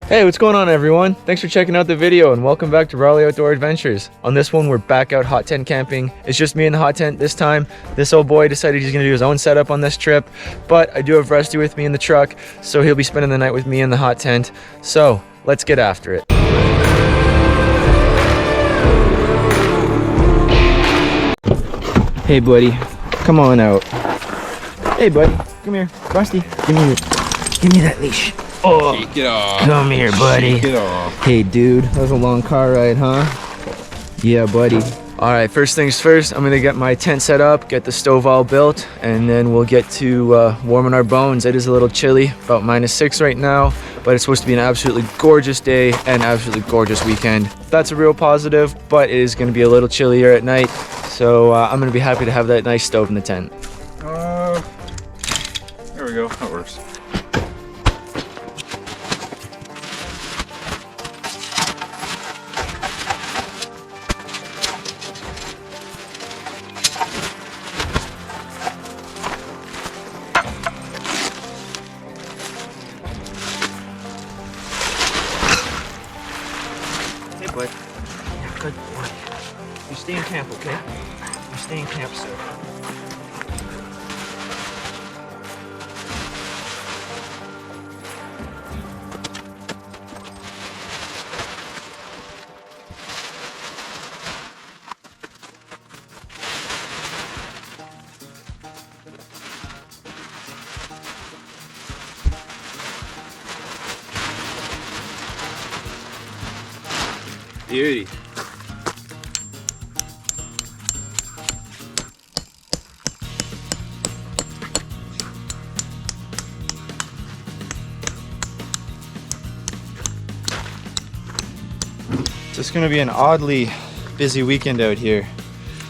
Hey, what's going on everyone? Thanks for checking out the video and welcome back to Rawleigh Outdoor Adventures. On this one, we're back out hot tent camping. It's just me in the hot tent this time. This old boy decided he's gonna do his own setup on this trip, but I do have Rusty with me in the truck, so he'll be spending the night with me in the hot tent. So let's get after it. Hey buddy, come on out. Hey buddy, come here. Rusty, give me that leash. Oh, shake it off. Come here, buddy. Shake it off. Hey, dude, that was a long car ride, huh? Yeah, buddy. All right, first things first, I'm gonna get my tent set up, get the stove all built, and then we'll get to warming our bones. It is a little chilly, about -6 right now, but it's supposed to be an absolutely gorgeous day and absolutely gorgeous weekend. That's a real positive, but it is gonna be a little chillier at night, so I'm gonna be happy to have that nice stove in the tent. There we go, that works. Good boy. You stay in camp, okay? You stay in camp, sir. Beauty. It's going to be an oddly busy weekend out here.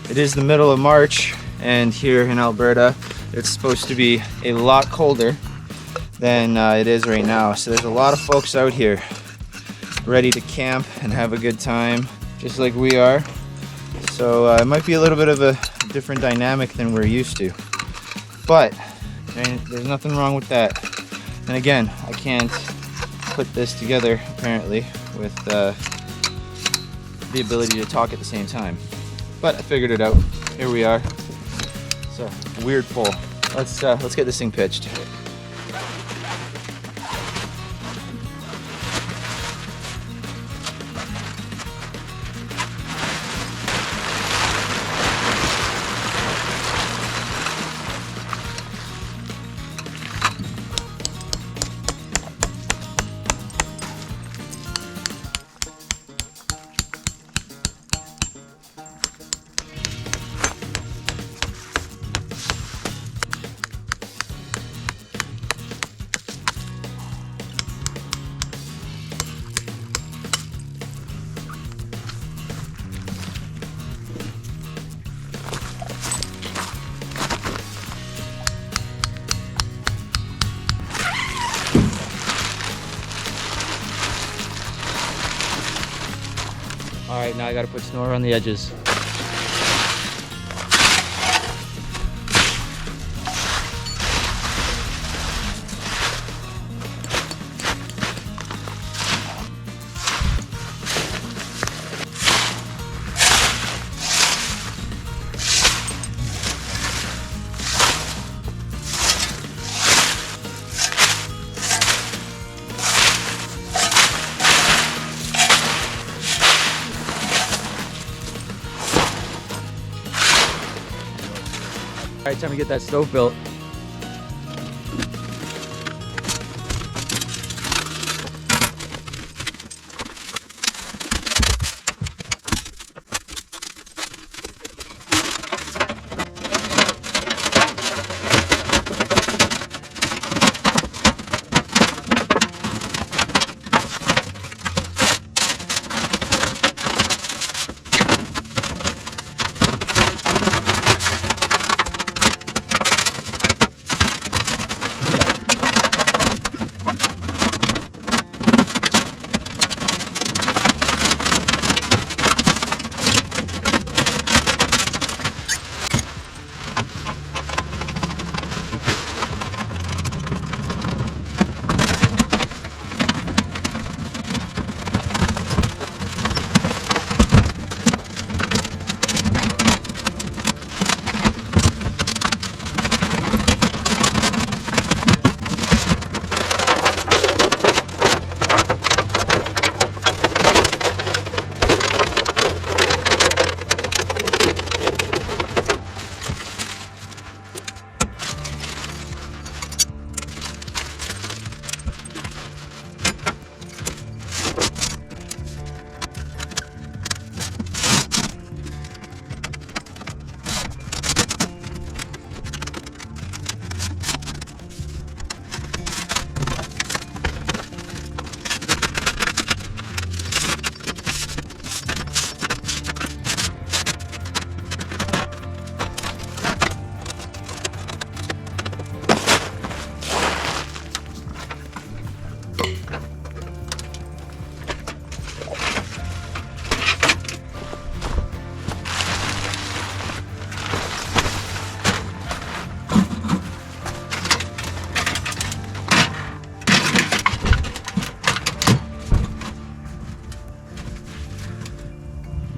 It is the middle of March, and here in Alberta it's supposed to be a lot colder than it is right now. So there's a lot of folks out here ready to camp and have a good time, just like we are. So it might be a little bit of a different dynamic than we're used to, but there's nothing wrong with that. And again, I can't put this together apparently with the ability to talk at the same time, but I figured it out. Here we are. It's a weird pull. Let's get this thing pitched. All right, now I gotta put snow around the edges. All right, time to get that stove built.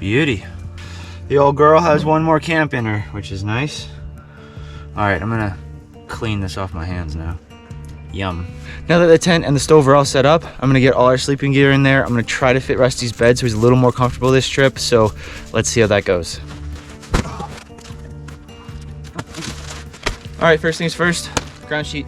Beauty. The old girl has one more camp in her, which is nice. All right, I'm gonna clean this off my hands now. Yum. Now that the tent and the stove are all set up, I'm gonna get all our sleeping gear in there. I'm gonna try to fit Rusty's bed so he's a little more comfortable this trip. So let's see how that goes. All right, first things first, ground sheet.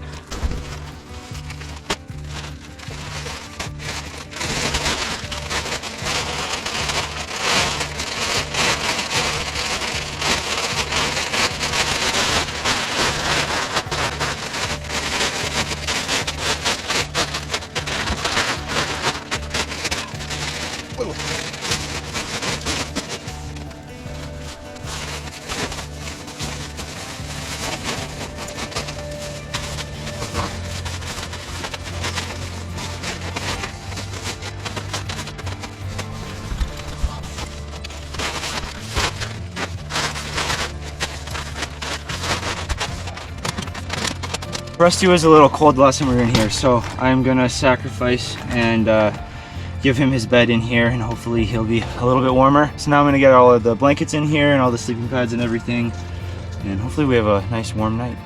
Rusty was a little cold last time we were in here, so I'm gonna sacrifice and give him his bed in here, and hopefully he'll be a little bit warmer. So now I'm gonna get all of the blankets in here and all the sleeping pads and everything, and hopefully we have a nice warm night.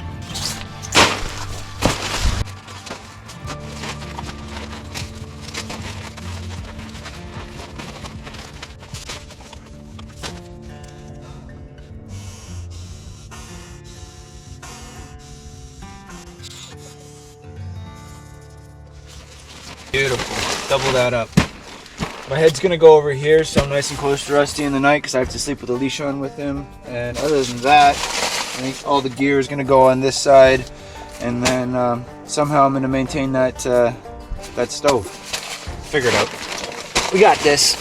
Beautiful. Double that up. My head's gonna go over here so I'm nice and close to Rusty in the night because I have to sleep with a leash on with him. And other than that, I think all the gear is gonna go on this side, and then somehow I'm gonna maintain that that stove. Figure it out. We got this.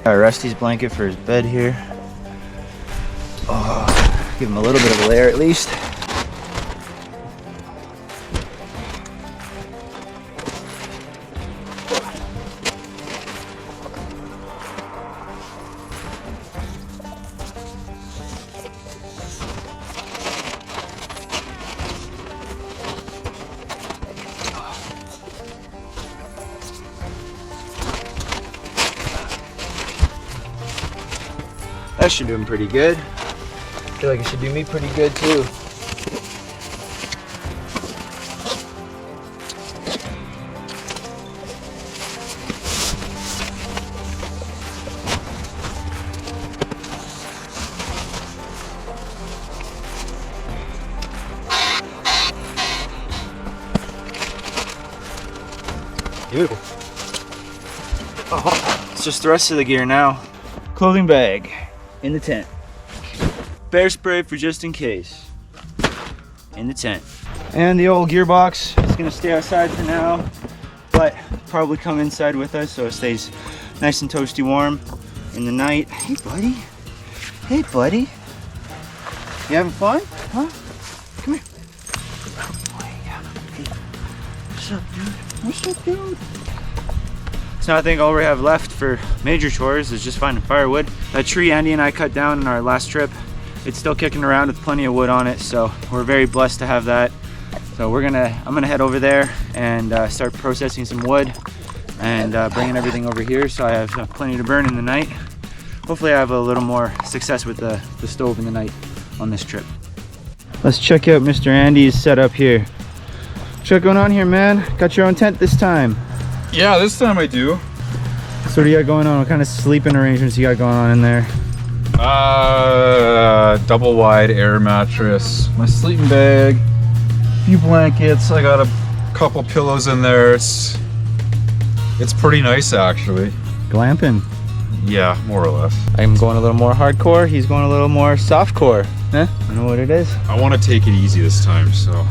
Got Rusty's blanket for his bed here. Oh. Give him a little bit of a layer at least. That should do him pretty good. I feel like it should do me pretty good too. Beautiful. Oh, it's just the rest of the gear now. Clothing bag in the tent. Bear spray for just in case. In the tent. And the old gearbox is gonna stay outside for now, but probably come inside with us so it stays nice and toasty warm in the night. Hey buddy. Hey buddy. You having fun? Huh? Come here. Hey. What's up, dude? What's up, dude? So I think all we have left for major chores is just finding firewood. That tree Andy and I cut down in our last trip, it's still kicking around with plenty of wood on it, so we're very blessed to have that. So I'm gonna head over there and start processing some wood and bringing everything over here so I have plenty to burn in the night. Hopefully I have a little more success with the stove in the night on this trip. Let's check out Mr. Andy's setup here. What's going on here, man? Got your own tent this time? Yeah, this time I do. So what do you got going on? What kind of sleeping arrangements you got going on in there? Double wide air mattress, my sleeping bag, a few blankets. I got a couple pillows in there. It's pretty nice actually. Glamping. Yeah, more or less. I'm going a little more hardcore. He's going a little more softcore. I don't know what it is. I want to take it easy this time, so.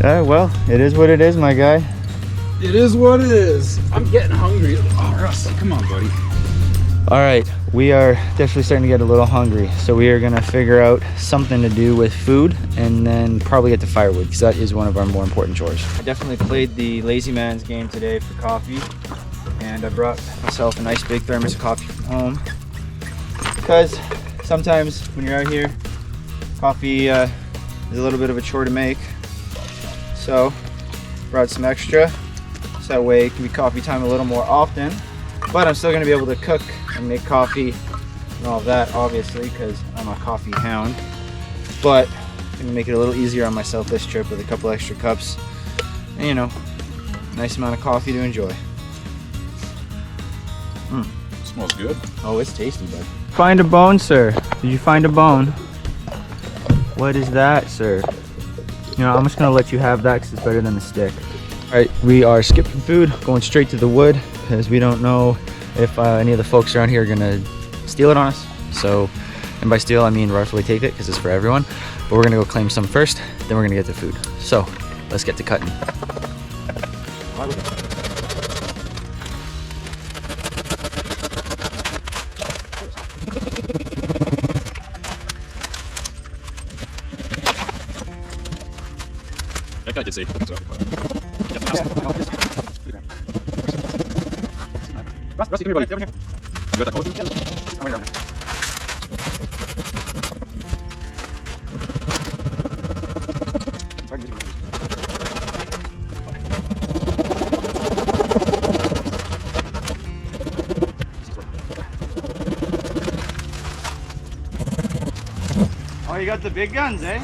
Yeah, well, it is what it is, my guy. It is what it is. I'm getting hungry. Oh, Rusty, come on, buddy. All right, we are definitely starting to get a little hungry, so we are gonna figure out something to do with food and then probably get to firewood because that is one of our more important chores. I definitely played the lazy man's game today for coffee, and I brought myself a nice big thermos of coffee from home because sometimes when you're out here, coffee is a little bit of a chore to make. So Brought some extra, so that way it can be coffee time a little more often. But I'm still gonna be able to cook and make coffee and all of that, obviously, because I'm a coffee hound. But I'm gonna make it a little easier on myself this trip with a couple extra cups. And you know, nice amount of coffee to enjoy. Smells good. Oh, it's tasty, bud. Find a bone, sir. Did you find a bone? What is that, sir? You know, I'm just gonna let you have that because it's better than the stick. All right, we are skipping food, going straight to the wood because we don't know if any of the folks around here are gonna steal it on us. So, and by steal, I mean rightfully take it because it's for everyone. But we're gonna go claim some first, then we're gonna get the food. So, let's get to cutting. That guy did say so. Rusty, come here, buddy. You got that close? Oh, you got the big guns, eh?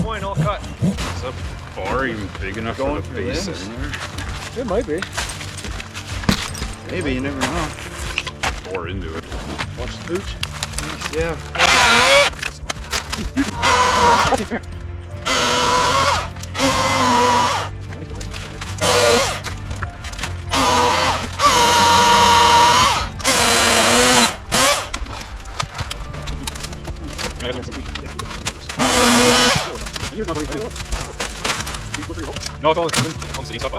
Point all cut. Is that bar even big enough for the base in there? It might be. Maybe, you never know. Pour into it. Watch the pooch. Yeah. No, it's on the inside.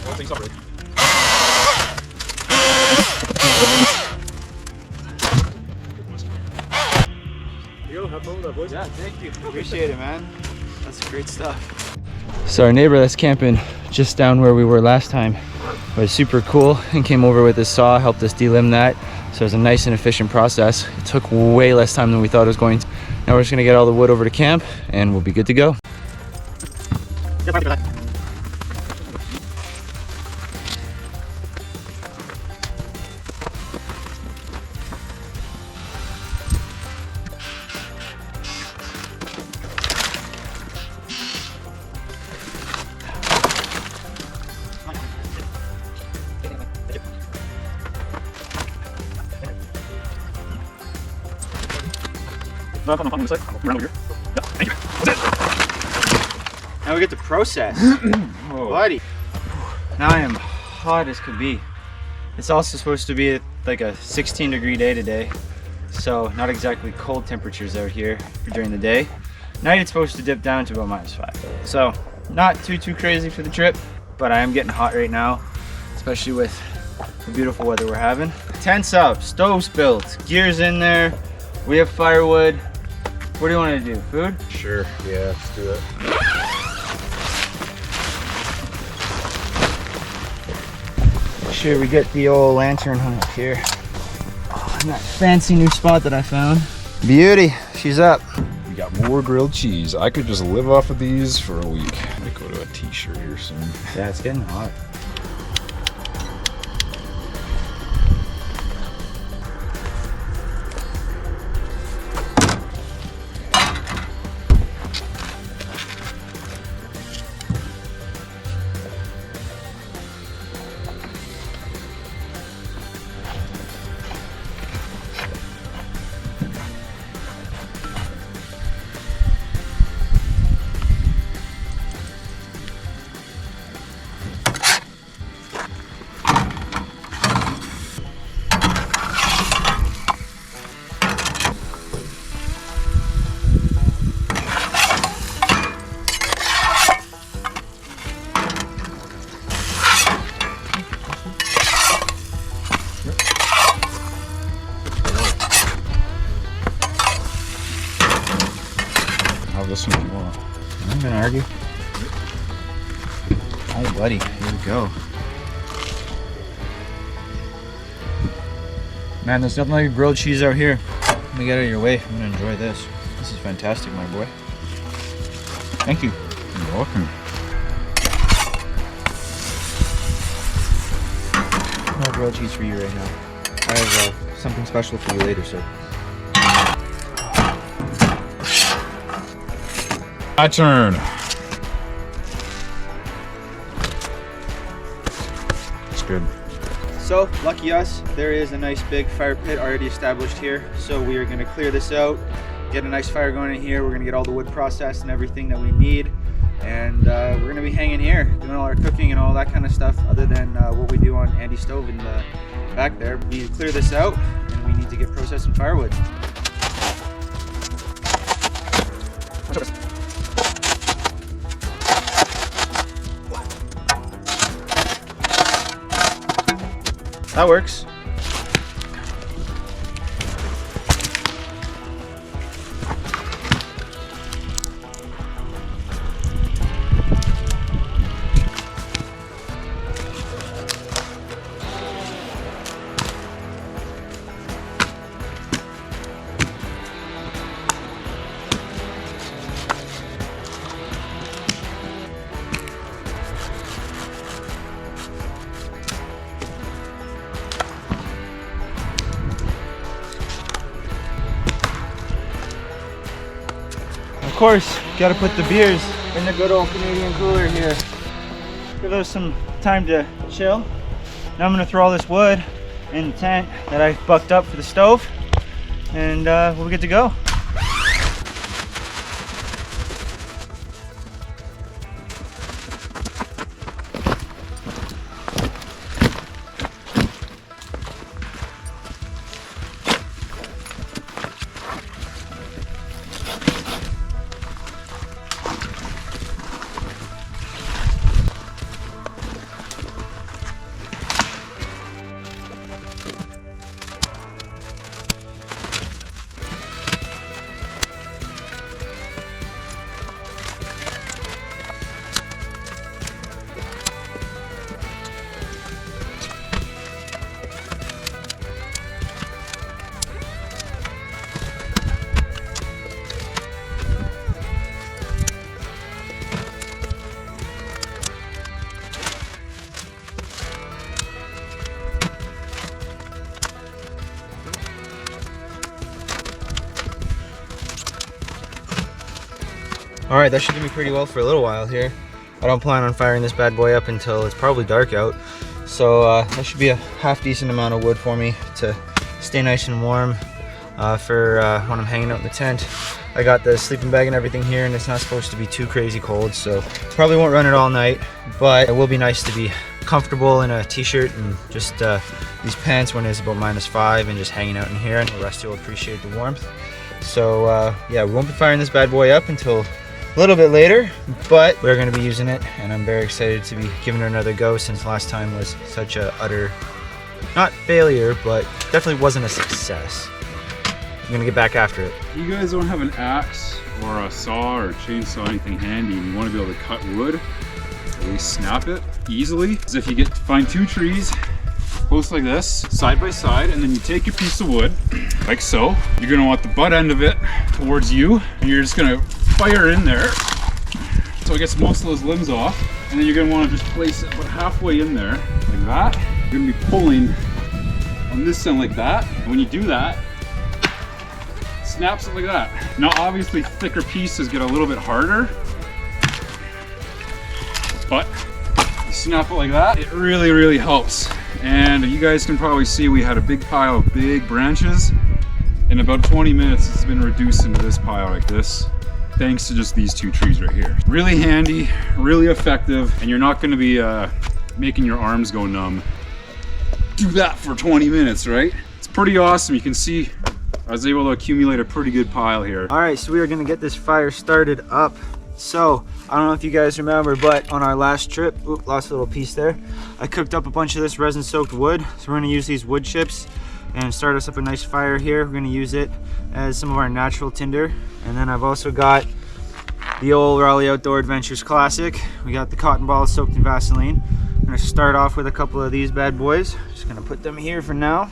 One thing's up. Yeah, thank you. Appreciate it, man. That's great stuff. So our neighbor that's camping just down where we were last time was super cool and came over with his saw, helped us delimb that. So it was a nice and efficient process. It took way less time than we thought it was going to. Now we're just gonna get all the wood over to camp and we'll be good to go. No, on the side. Around over here. Yeah, thank you. That's it. Now we get to process. Buddy. Now I am hot as could be. It's also supposed to be like a 16-degree day today. So not exactly cold temperatures out here for during the day. Night it's supposed to dip down to about -5. So not too crazy for the trip, but I am getting hot right now, especially with the beautiful weather we're having. Tents up, stoves built, gear's in there. We have firewood. What do you want to do? Food? Sure, yeah, let's do it. Sure, we get the old lantern hung up here. Oh, and that fancy new spot that I found. Beauty, she's up. We got more grilled cheese. I could just live off of these for a week. I might go to a t-shirt here soon. Yeah, it's getting hot. This one more. I'm gonna argue. Oh, buddy, here we go. Man, there's nothing like a grilled cheese out here. Let me get out of your way. I'm gonna enjoy this. This is fantastic, my boy. Thank you. You're welcome. no grilled cheese for you right now. I have something special for you later, sir. My turn. It's good. So, lucky us, there is a nice big fire pit already established here. So we are gonna clear this out, get a nice fire going in here. We're gonna get all the wood processed and everything that we need. And we're gonna be hanging here, doing all our cooking and all that kind of stuff, other than what we do on Andy's stove in the back there. We need to clear this out, and we need to get processing firewood. That works. Of course, gotta put the beers in the good old Canadian cooler here. Give those some time to chill. Now I'm gonna throw all this wood in the tent that I bucked up for the stove, and we'll get to go. All right, that should do me pretty well for a little while here. I don't plan on firing this bad boy up until it's probably dark out. So that should be a half decent amount of wood for me to stay nice and warm for when I'm hanging out in the tent. I got the sleeping bag and everything here, and it's not supposed to be too crazy cold, so probably won't run it all night, but it will be nice to be comfortable in a t-shirt and just these pants when it's about -5 and just hanging out in here, and the rest will appreciate the warmth. So yeah, we won't be firing this bad boy up until a little bit later, but we're going to be using it, and I'm very excited to be giving it another go since last time was such a utter, not failure, but definitely wasn't a success. I'm going to get back after it. You guys don't have an axe or a saw or a chainsaw, anything handy, and you want to be able to cut wood, at least snap it easily. As if you find 2 trees close like this, side by side, and then you take your piece of wood, like so. You're going to want the butt end of it towards you, and you're just going to fire in there so it gets most of those limbs off, and then you're going to want to just place it about halfway in there like that. You're going to be pulling on this end like that, and when you do that, snaps it like that. Now obviously thicker pieces get a little bit harder, but you snap it like that, it really helps. And you guys can probably see we had a big pile of big branches. In about 20 minutes it's been reduced into this pile like this, thanks to just these 2 trees right here. Really handy, really effective, and you're not going to be making your arms go numb. Do that for 20 minutes, right? It's pretty awesome. You can see I was able to accumulate a pretty good pile here. All right, so we are going to get this fire started up. So I don't know if you guys remember, but on our last trip, lost a little piece there, I cooked up a bunch of this resin soaked wood. So we're going to use these wood chips and start us up a nice fire here. We're going to use it as some of our natural tinder. And then I've also got the old Rawleigh Outdoor Adventures Classic. We got the cotton balls soaked in Vaseline. I'm going to start off with a couple of these bad boys. Just going to put them here for now.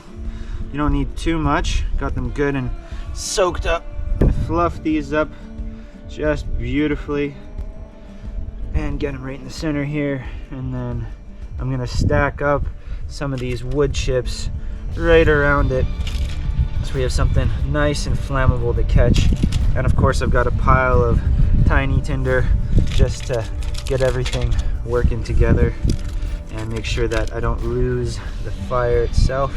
You don't need too much. Got them good and soaked up. I'm going to fluff these up just beautifully and get them right in the center here. And then I'm going to stack up some of these wood chips right around it, so we have something nice and flammable to catch. And of course I've got a pile of tiny tinder just to get everything working together and make sure that I don't lose the fire itself.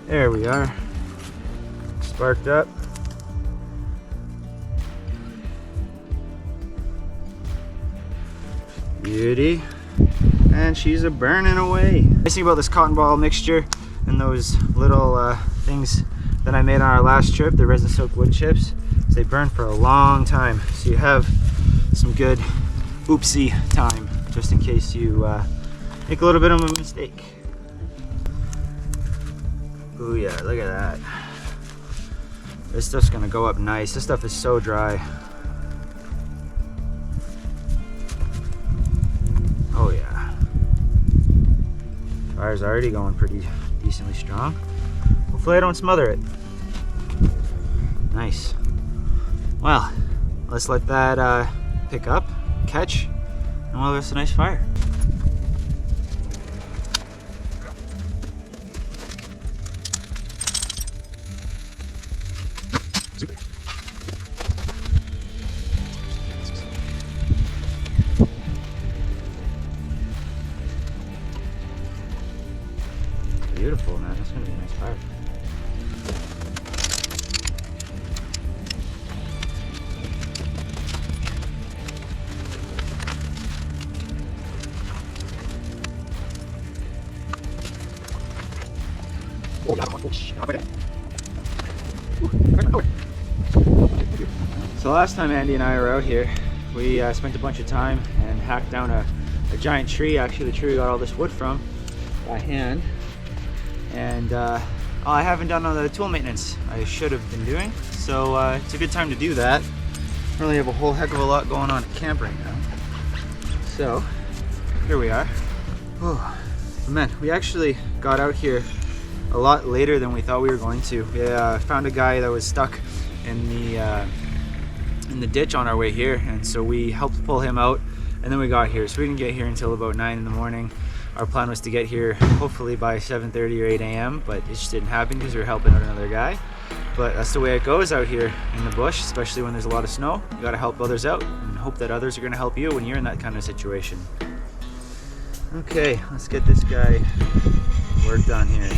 There we are, sparked up. Beauty. And she's a burning away. The nice thing about this cotton ball mixture and those little things that I made on our last trip, the resin soaked wood chips, is they burn for a long time. So you have some good oopsie time just in case you make a little bit of a mistake. Ooh yeah, look at that. This stuff's gonna go up nice. This stuff is so dry. Oh yeah. Fire's already going pretty decently strong. Hopefully I don't smother it. Nice. Well, let's let that pick up, catch, and we'll have us a nice fire. Beautiful, man. That's gonna be a nice fire. So last time Andy and I were out here, we spent a bunch of time and hacked down a giant tree. Actually, the tree we got all this wood from by hand. And I haven't done all the tool maintenance I should have been doing, so it's a good time to do that. I really have a whole heck of a lot going on at camp right now. So here we are. Oh man, we actually got out here a lot later than we thought we were going to. We found a guy that was stuck in the ditch on our way here, and so we helped pull him out, and then we got here. So we didn't get here until about 9 in the morning. Our plan was to get here hopefully by 7:30 or 8 a.m., but it just didn't happen because we were helping out another guy. But that's the way it goes out here in the bush, especially when there's a lot of snow. You gotta help others out and hope that others are gonna help you when you're in that kind of situation. Okay, let's get this guy worked on here.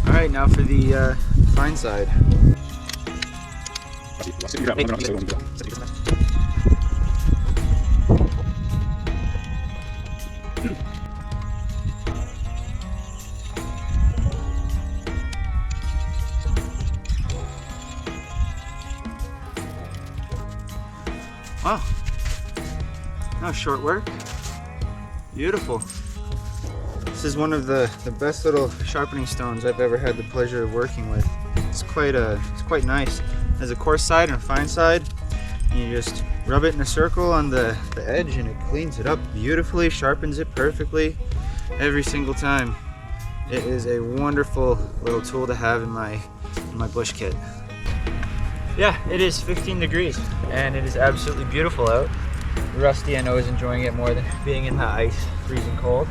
Alright, now for the fine side. Wow, that was short work. Beautiful. This is one of the best little sharpening stones I've ever had the pleasure of working with. It's quite nice. There's a coarse side and a fine side. You just rub it in a circle on the edge and it cleans it up beautifully, sharpens it perfectly every single time. It is a wonderful little tool to have in my bush kit. Yeah, it is 15 degrees and it is absolutely beautiful out. Rusty, I know, is enjoying it more than being in the ice, freezing cold.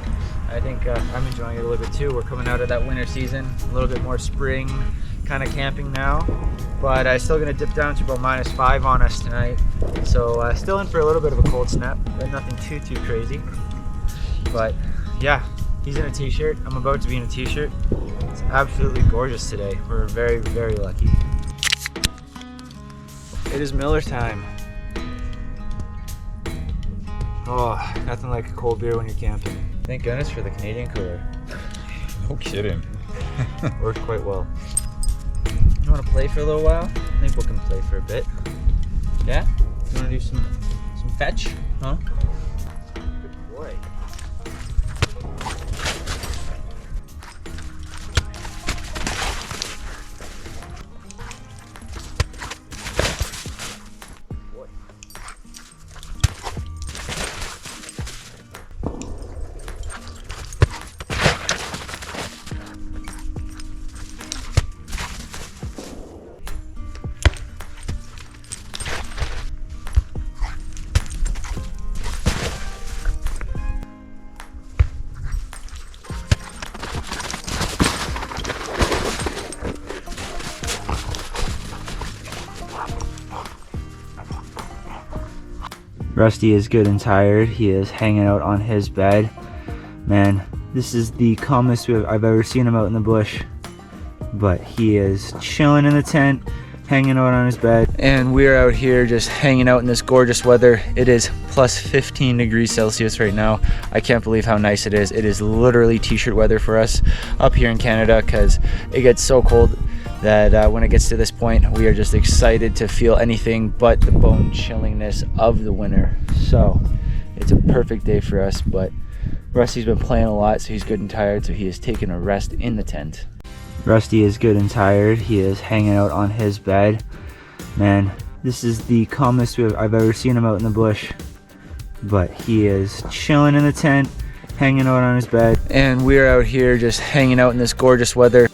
I think I'm enjoying it a little bit too. We're coming out of that winter season, a little bit more spring kind of camping now, but I'm still gonna dip down to about -5 on us tonight. So still in for a little bit of a cold snap, but nothing too crazy. But yeah, he's in a t-shirt. I'm about to be in a t-shirt. It's absolutely gorgeous today. We're very, very lucky. It is Miller time. Oh, nothing like a cold beer when you're camping. Thank goodness for the Canadian cooler. No kidding. Worked quite well. You want to play for a little while? I think we can play for a bit. Yeah? You want to do some fetch? Huh? Good boy. Rusty is good and tired. He is hanging out on his bed. Man, this is the calmest I've ever seen him out in the bush. But he is chilling in the tent, hanging out on his bed. And we're out here just hanging out in this gorgeous weather. It is plus 15 degrees Celsius right now. I can't believe how nice it is. It is literally t-shirt weather for us up here in Canada because it gets so cold that when it gets to this point, we are just excited to feel anything but the bone chillingness of the winter. So it's a perfect day for us, but Rusty's been playing a lot, so he's good and tired, so he is taking a rest in the tent. Rusty is good and tired. He is hanging out on his bed. Man, this is the calmest I've ever seen him out in the bush. But he is chilling in the tent, hanging out on his bed. And we're out here just hanging out in this gorgeous weather.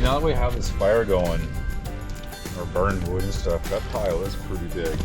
Now that we have this fire going, or burned wood and stuff, that pile is pretty big.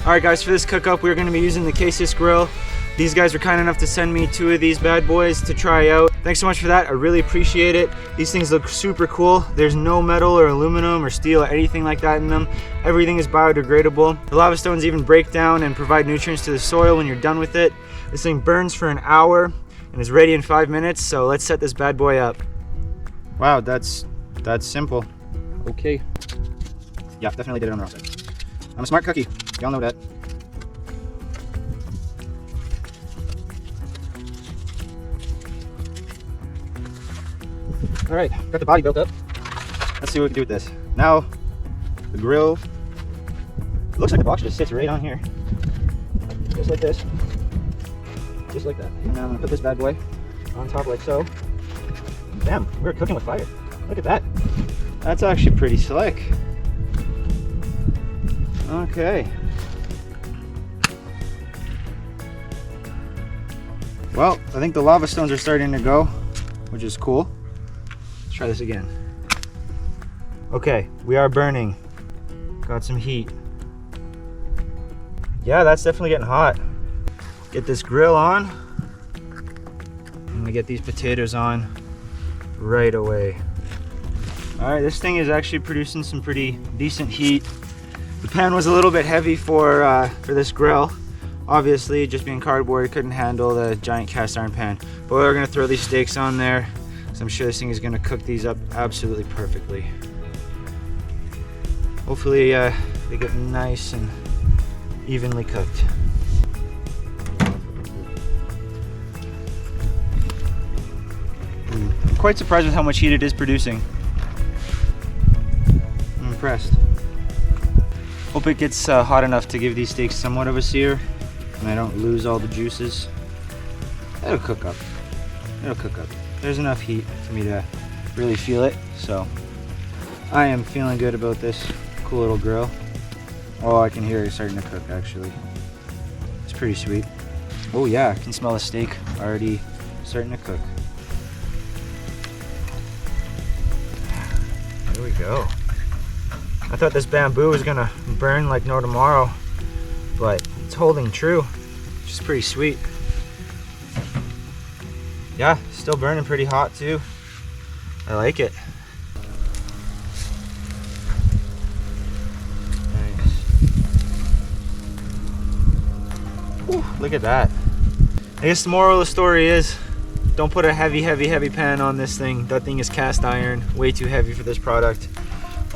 All right, guys, for this cook-up, we're gonna be using the Casus Grill. These guys were kind enough to send me 2 of these bad boys to try out. Thanks so much for that. I really appreciate it. These things look super cool. There's no metal or aluminum or steel or anything like that in them. Everything is biodegradable. The lava stones even break down and provide nutrients to the soil when you're done with it. This thing burns for an hour and is ready in 5 minutes, so let's set this bad boy up. Wow, that's simple. Okay. Yeah, definitely did it on the wrong side. I'm a smart cookie. Y'all know that. All right, got the body built up. Let's see what we can do with this. Now, the grill. It looks like the box just sits right on here. Just like this. Just like that. And now I'm gonna put this bad boy on top like so. Damn, we're cooking with fire. Look at that. That's actually pretty slick. Okay. Well, I think the lava stones are starting to go, which is cool. Let's try this again. Okay, we are burning. Got some heat. Yeah, that's definitely getting hot. Get this grill on. I'm gonna get these potatoes on right away. All right, this thing is actually producing some pretty decent heat. The pan was a little bit heavy for this grill. Obviously, just being cardboard, it couldn't handle the giant cast iron pan. But we're gonna throw these steaks on there, so I'm sure this thing is gonna cook these up absolutely perfectly. Hopefully, they get nice and evenly cooked. I'm quite surprised with how much heat it is producing. I'm impressed. Hope it gets hot enough to give these steaks somewhat of a sear and I don't lose all the juices. It'll cook up. It'll cook up. There's enough heat for me to really feel it, so I am feeling good about this cool little grill. Oh, I can hear it starting to cook actually. It's pretty sweet. Oh yeah, I can smell the steak already starting to cook. There we go. I thought this bamboo was gonna burn like no tomorrow, but it's holding true, which is pretty sweet. Yeah, still burning pretty hot too. I like it. Whew, look at that. I guess the moral of the story is don't put a heavy pan on this thing. That thing is cast iron, way too heavy for this product.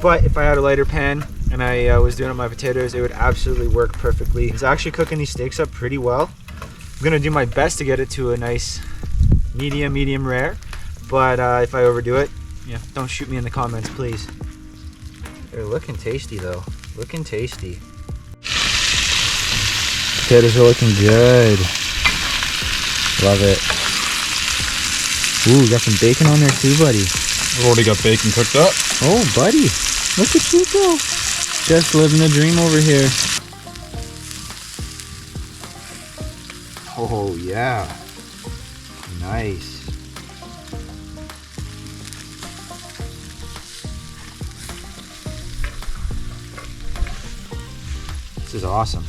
But if I had a lighter pan and I was doing it on my potatoes, it would absolutely work perfectly. It's actually cooking these steaks up pretty well. I'm gonna do my best to get it to a nice medium rare. But if I overdo it, yeah, don't shoot me in the comments, please. They're looking tasty though, looking tasty. Potatoes are looking good. Love it. Ooh, got some bacon on there too, buddy. I've already got bacon cooked up. Oh, buddy. Look at you go. Just living the dream over here. Oh, yeah. Nice. This is awesome.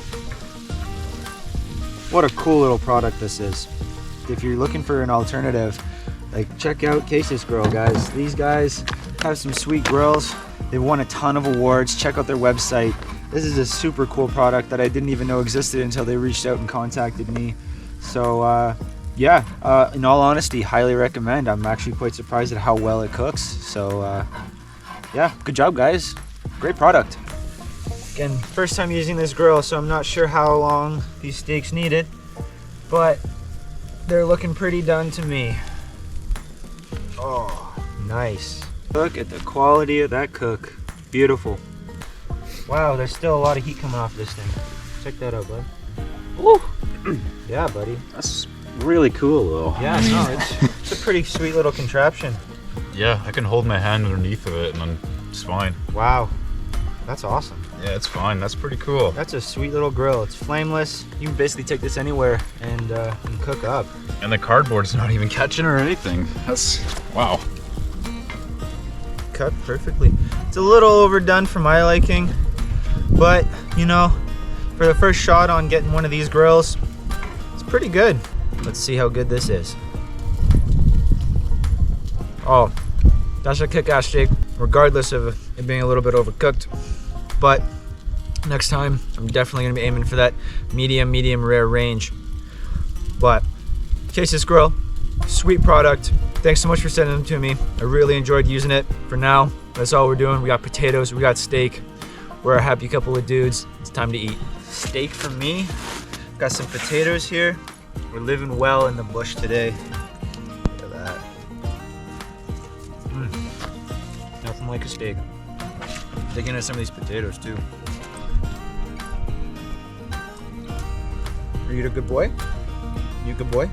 What a cool little product this is. If you're looking for an alternative, like, check out Casus Grill, guys. These guys have some sweet grills. They've won a ton of awards. Check out their website. This is a super cool product that I didn't even know existed until they reached out and contacted me. So yeah, in all honesty, highly recommend. I'm actually quite surprised at how well it cooks. So yeah, good job, guys. Great product. Again, first time using this grill, so I'm not sure how long these steaks needed, but they're looking pretty done to me. Oh, nice. Look at the quality of that cook. Beautiful. Wow, there's still a lot of heat coming off this thing. Check that out, bud. Woo! Yeah, buddy. That's really cool though. Yeah, no, it's a pretty sweet little contraption. Yeah, I can hold my hand underneath of it and then it's fine. Wow, that's awesome. Yeah, it's fine. That's pretty cool. That's a sweet little grill. It's flameless. You can basically take this anywhere and cook up. And the cardboard's not even catching or anything. That's, wow. Cut perfectly. It's a little overdone for my liking, but you know, For the first shot on getting one of these grills, it's pretty good. Let's see how good this is. Oh, that's a kick-ass steak, regardless of it being a little bit overcooked. But next time, I'm definitely gonna be aiming for that medium rare range. But Casus Grill, sweet product. Thanks so much for sending them to me. I really enjoyed using it. For now, that's all we're doing. We got potatoes, we got steak. We're a happy couple of dudes. It's time to eat. Steak for me. Got some potatoes here. We're living well in the bush today. Look at that. Nothing like a steak. Dig into some of these potatoes too. Are you a good boy? You a good boy?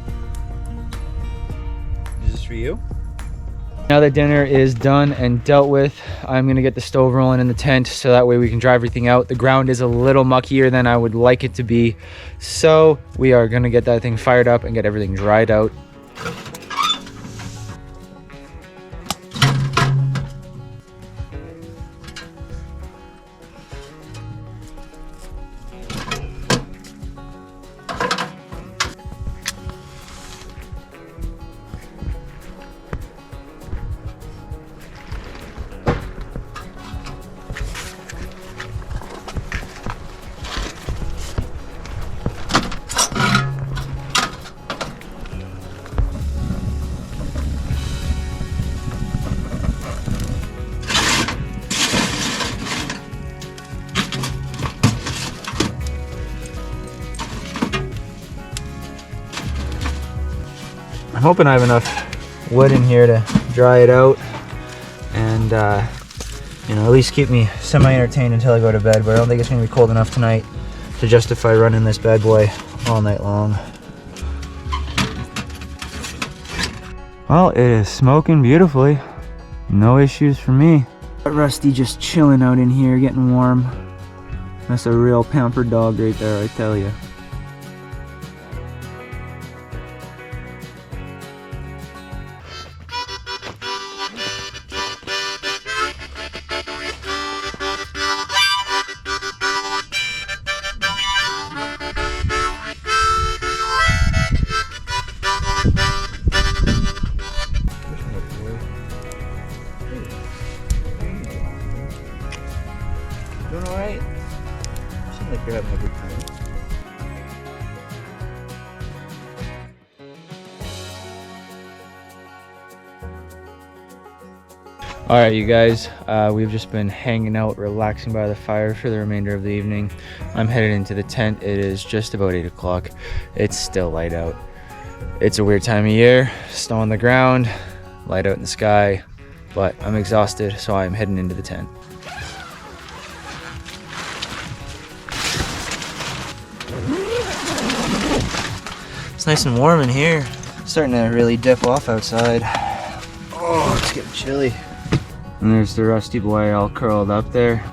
Is this for you? Now that dinner is done and dealt with, I'm gonna get the stove rolling in the tent so that way we can dry everything out. The ground is a little muckier than I would like it to be. So we are gonna get that thing fired up and get everything dried out. I'm hoping I have enough wood in here to dry it out and you know, at least keep me semi-entertained until I go to bed, but I don't think it's gonna be cold enough tonight to justify running this bad boy all night long. Well, it is smoking beautifully. No issues for me. Rusty just chilling out in here, getting warm. That's a real pampered dog right there, I tell you. Doing alright? Seems like you're having a good time. Alright, you guys, we've just been hanging out, relaxing by the fire for the remainder of the evening. I'm headed into the tent. It is just about 8 o'clock. It's still light out. It's a weird time of year. Snow on the ground, light out in the sky, but I'm exhausted, so I'm heading into the tent. It's nice and warm in here. It's starting to really dip off outside. Oh, it's getting chilly. And there's the rusty boy all curled up there.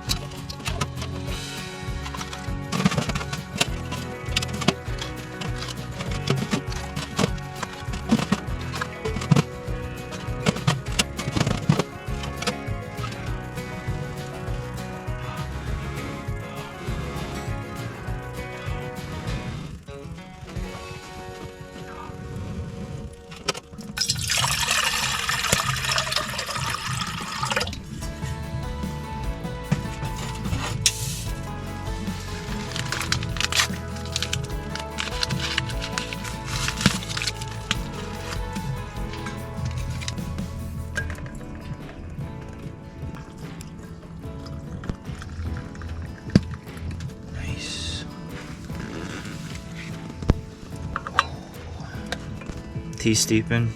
Tea steeping.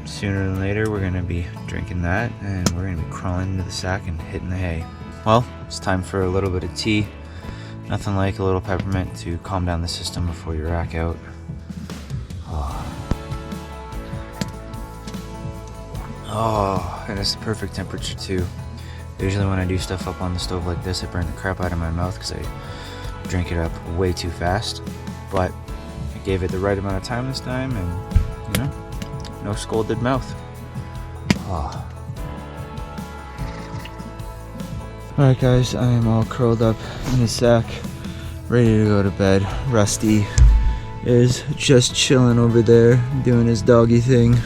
Sooner than later we're gonna be drinking that and we're gonna be crawling into the sack and hitting the hay. Well, it's time for a little bit of tea. Nothing like a little peppermint to calm down the system before you rack out. Oh, and it's the perfect temperature too. Usually when I do stuff up on the stove like this, I burn the crap out of my mouth because I drink it up way too fast. But I gave it the right amount of time this time and, you know, no scolded mouth. Oh. Alright guys, I am all curled up in the sack, ready to go to bed. Rusty is just chilling over there, doing his doggy thing.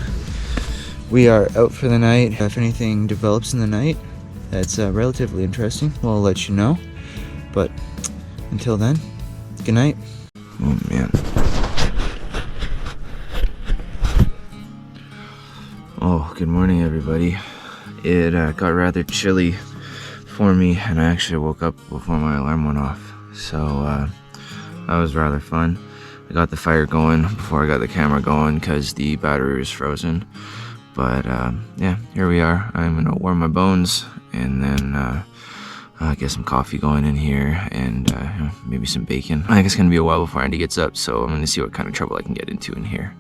We are out for the night. If anything develops in the night that's relatively interesting, we'll let you know. But until then, good night. Oh man. Oh, good morning everybody. It got rather chilly for me, and I actually woke up before my alarm went off. So that was rather fun. I got the fire going before I got the camera going because the battery was frozen. But yeah, here we are. I'm gonna warm my bones and then get some coffee going in here and maybe some bacon. I think it's gonna be a while before Andy gets up, so I'm gonna see what kind of trouble I can get into in here.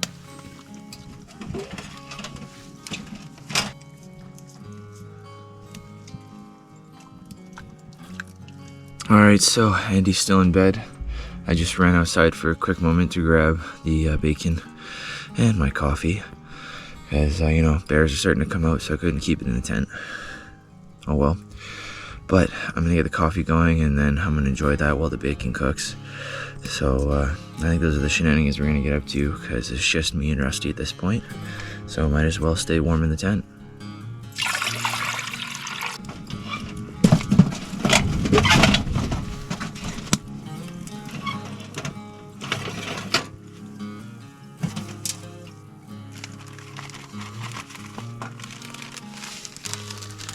Alright, so Andy's still in bed. I just ran outside for a quick moment to grab the bacon and my coffee. As you know, bears are starting to come out, so I couldn't keep it in the tent. Oh well. But I'm gonna get the coffee going, and then I'm gonna enjoy that while the bacon cooks. So I think those are the shenanigans we're gonna get up to, because it's just me and Rusty at this point. So might as well stay warm in the tent.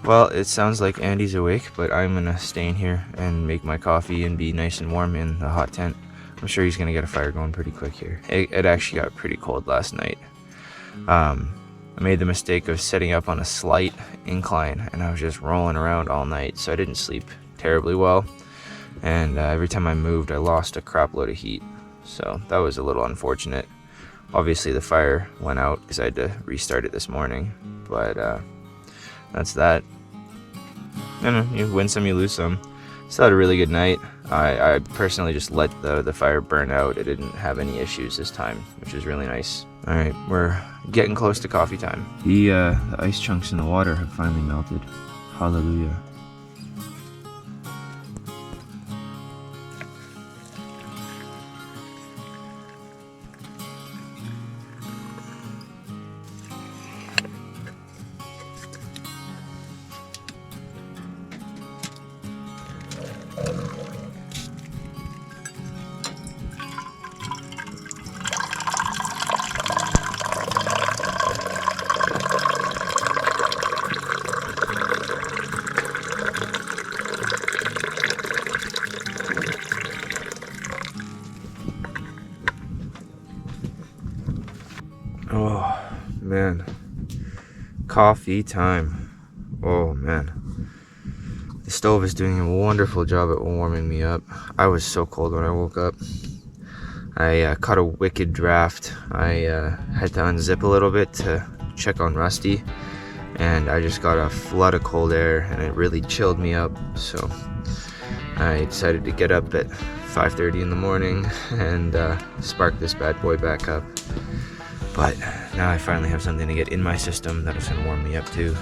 Well, it sounds like Andy's awake, but I'm gonna stay in here and make my coffee and be nice and warm in the hot tent. I'm sure he's gonna get a fire going pretty quick here. It actually got pretty cold last night. I made the mistake of setting up on a slight incline, and I was just rolling around all night, so I didn't sleep terribly well. And every time I moved, I lost a crap load of heat. So that was a little unfortunate. Obviously the fire went out because I had to restart it this morning, but that's that. You win some, you lose some. Still had a really good night. I personally just let the fire burn out. It didn't have any issues this time, which is really nice. Alright, we're getting close to coffee time. The ice chunks in the water have finally melted. Hallelujah. Oh man, coffee time. Oh man, the stove is doing a wonderful job at warming me up. I was so cold when I woke up. I caught a wicked draft. I had to unzip a little bit to check on Rusty, and I just got a flood of cold air, and it really chilled me up. So I decided to get up at 5:30 in the morning and spark this bad boy back up. But now I finally have something to get in my system that is going to warm me up too.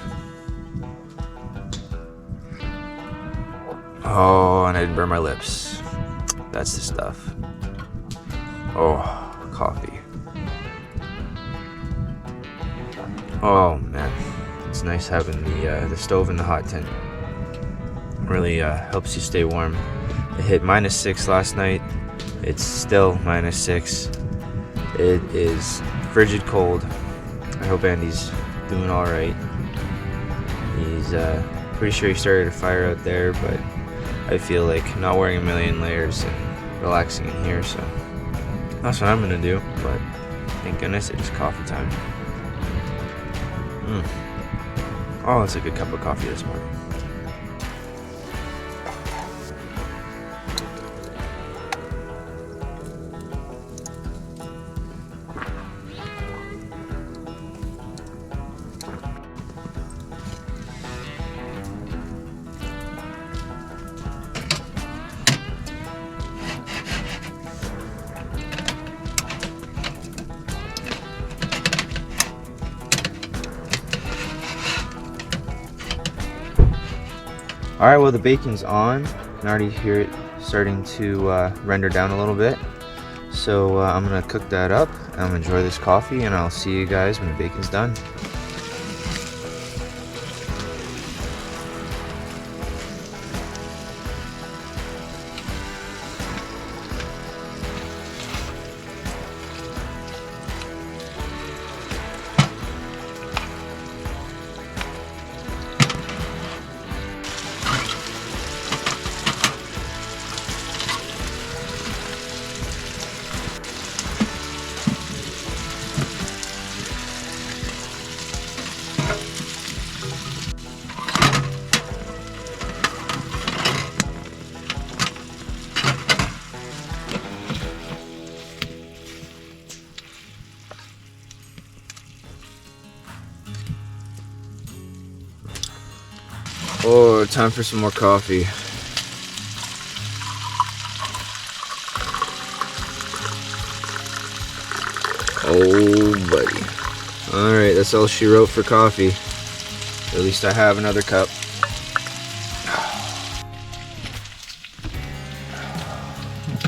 Oh, and I didn't burn my lips. That's the stuff. Oh, coffee. Oh man, it's nice having the stove in the hot tent. Really helps you stay warm. It hit -6 last night. It's still -6. It is frigid cold. I hope Andy's doing all right. He's pretty sure he started a fire out there, but I feel like not wearing a million layers and relaxing in here, so that's what I'm gonna do. But thank goodness it's coffee time. Oh, that's a good cup of coffee this morning. Alright, well the bacon's on. You can already hear it starting to render down a little bit. So I'm gonna cook that up. I'm gonna enjoy this coffee, and I'll see you guys when the bacon's done. Oh, time for some more coffee. Oh, buddy. Alright, that's all she wrote for coffee. At least I have another cup.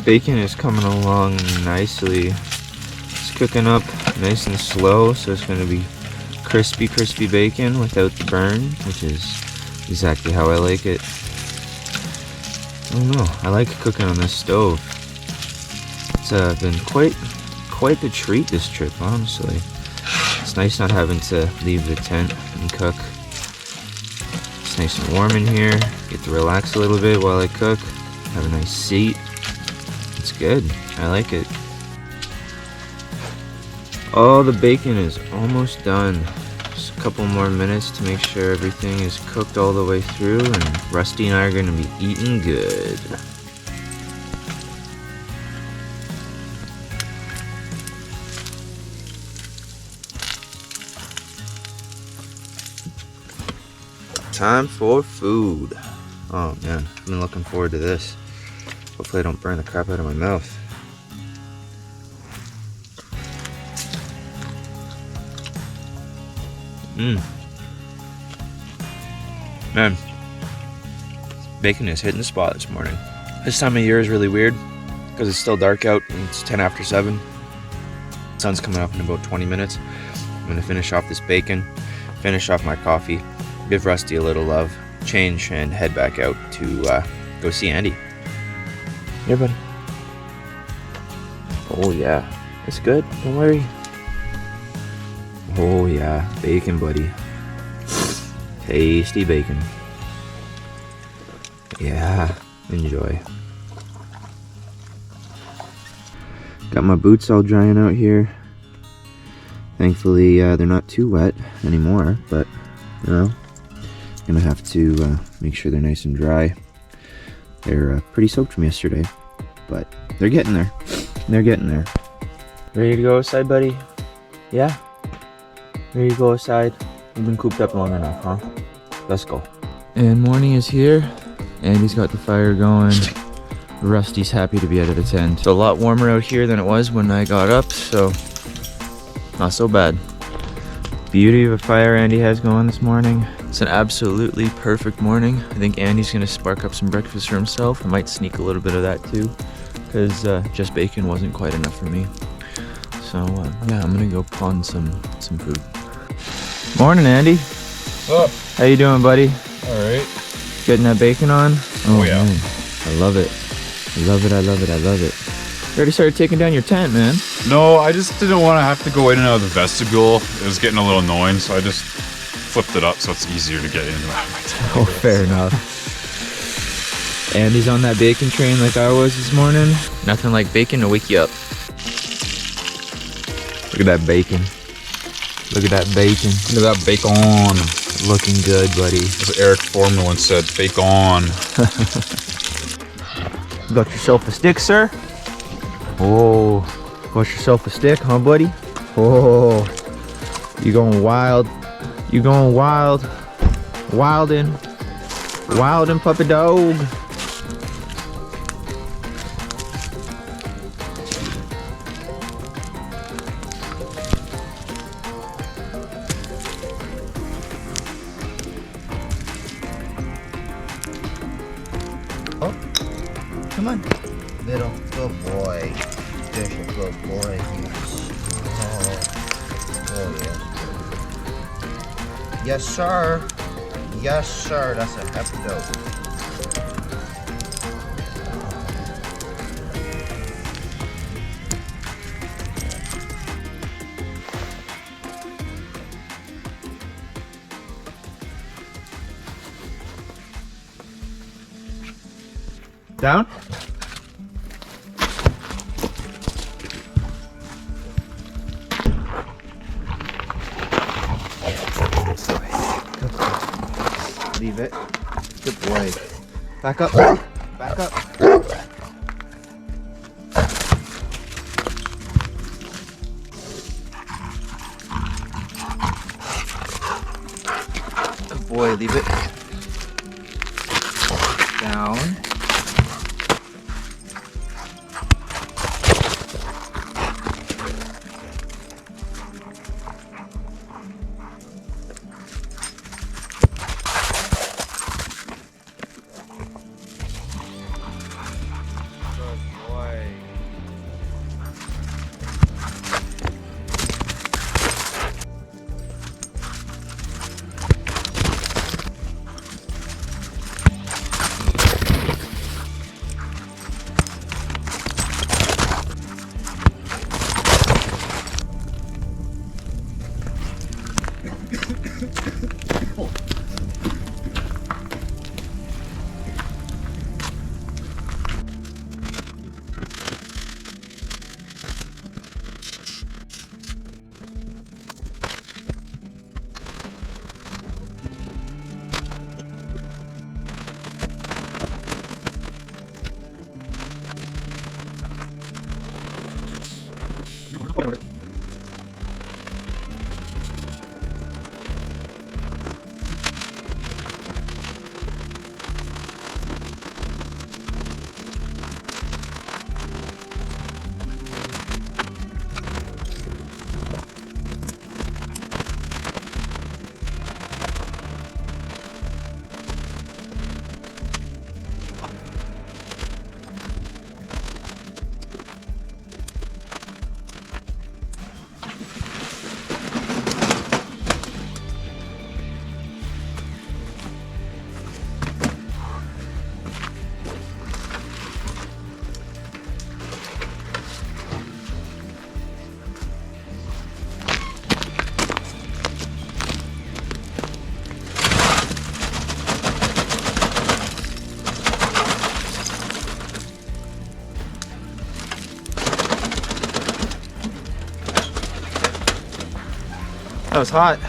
Bacon is coming along nicely. It's cooking up nice and slow, so it's going to be crispy bacon without the burn, which is exactly how I like it. I don't know, I like cooking on this stove. It's been quite the treat this trip, honestly. It's nice not having to leave the tent and cook. It's nice and warm in here. Get to relax a little bit while I cook. Have a nice seat. It's good. I like it. Oh, the bacon is almost done. Just a couple more minutes to make sure everything is cooked all the way through, and Rusty and I are going to be eating good. Time for food. Oh man, I've been looking forward to this. Hopefully I don't burn the crap out of my mouth. Man, bacon is hitting the spot this morning. This time of year is really weird because it's still dark out and it's 10 after 7. The sun's coming up in about 20 minutes. I'm gonna finish off this bacon, finish off my coffee, give Rusty a little love, change, and head back out to go see Andy. Here, buddy. Oh yeah, it's good, don't worry. Oh yeah, bacon, buddy. Tasty bacon. Yeah, enjoy. Got my boots all drying out here. Thankfully, they're not too wet anymore, but you know, gonna have to make sure they're nice and dry. They're pretty soaked from yesterday, but they're getting there. They're getting there. Ready to go outside, buddy? Yeah? Ready to go outside? You've been cooped up long enough, huh? Let's go. And morning is here. Andy's got the fire going. Rusty's happy to be out of the tent. It's a lot warmer out here than it was when I got up, so not so bad. Beauty of a fire Andy has going this morning. It's an absolutely perfect morning. I think Andy's gonna spark up some breakfast for himself. I might sneak a little bit of that too, because just bacon wasn't quite enough for me. So yeah, I'm gonna go pawn some food. Morning, Andy. What's up? How you doing, buddy? All right. Getting that bacon on? Oh yeah. Man. I love it. I love it, I love it, I love it. You already started taking down your tent, man. No, I just didn't want to have to go in and out of the vestibule. It was getting a little annoying, so I just flipped it up so it's easier to get in and out of my tent. Oh, fair enough. Andy's on that bacon train like I was this morning. Nothing like bacon to wake you up. Look at that bacon. Look at that bacon. Look at that bacon. Looking good, buddy. As Eric Foreman once said, bacon. Got yourself a stick, sir? Oh, got yourself a stick, huh, buddy? Oh, you going wild. You going wild. Wildin'. Wildin', puppy dog. Come on. Little good boy. There's a good boy. Oh yeah. Yes, sir. Yes, sir. That's a hefty dose. Down? Leave it. Good boy. Back up. Back up. Good boy. Leave it. Down. That was hot.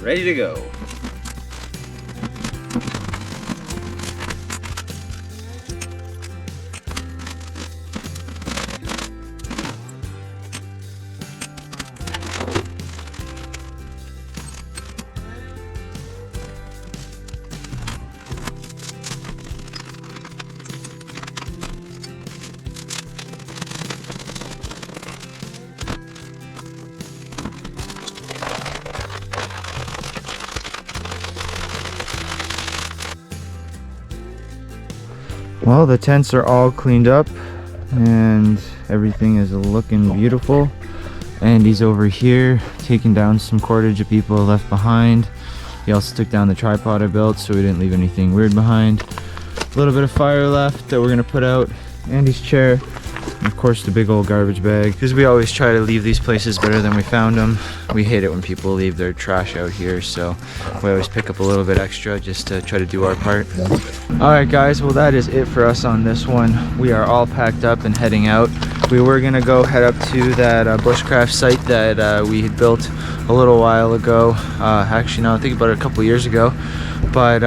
Ready to go. Well, the tents are all cleaned up and everything is looking beautiful. Andy's over here taking down some cordage that people left behind. He also took down the tripod I built so we didn't leave anything weird behind. A little bit of fire left that we're gonna put out. Andy's chair. And of course the big old garbage bag, because we always try to leave these places better than we found them. We hate it when people leave their trash out here, so we always pick up a little bit extra just to try to do our part. Alright guys, well that is it for us on this one. We are all packed up and heading out. We were gonna go head up to that bushcraft site that we had built a little while ago. Actually, now I think about it, a couple years ago, but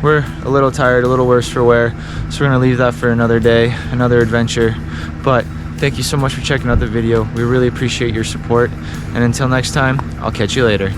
we're a little tired, a little worse for wear, so we're gonna leave that for another day, another adventure. But thank you so much for checking out the video. We really appreciate your support, and until next time, I'll catch you later.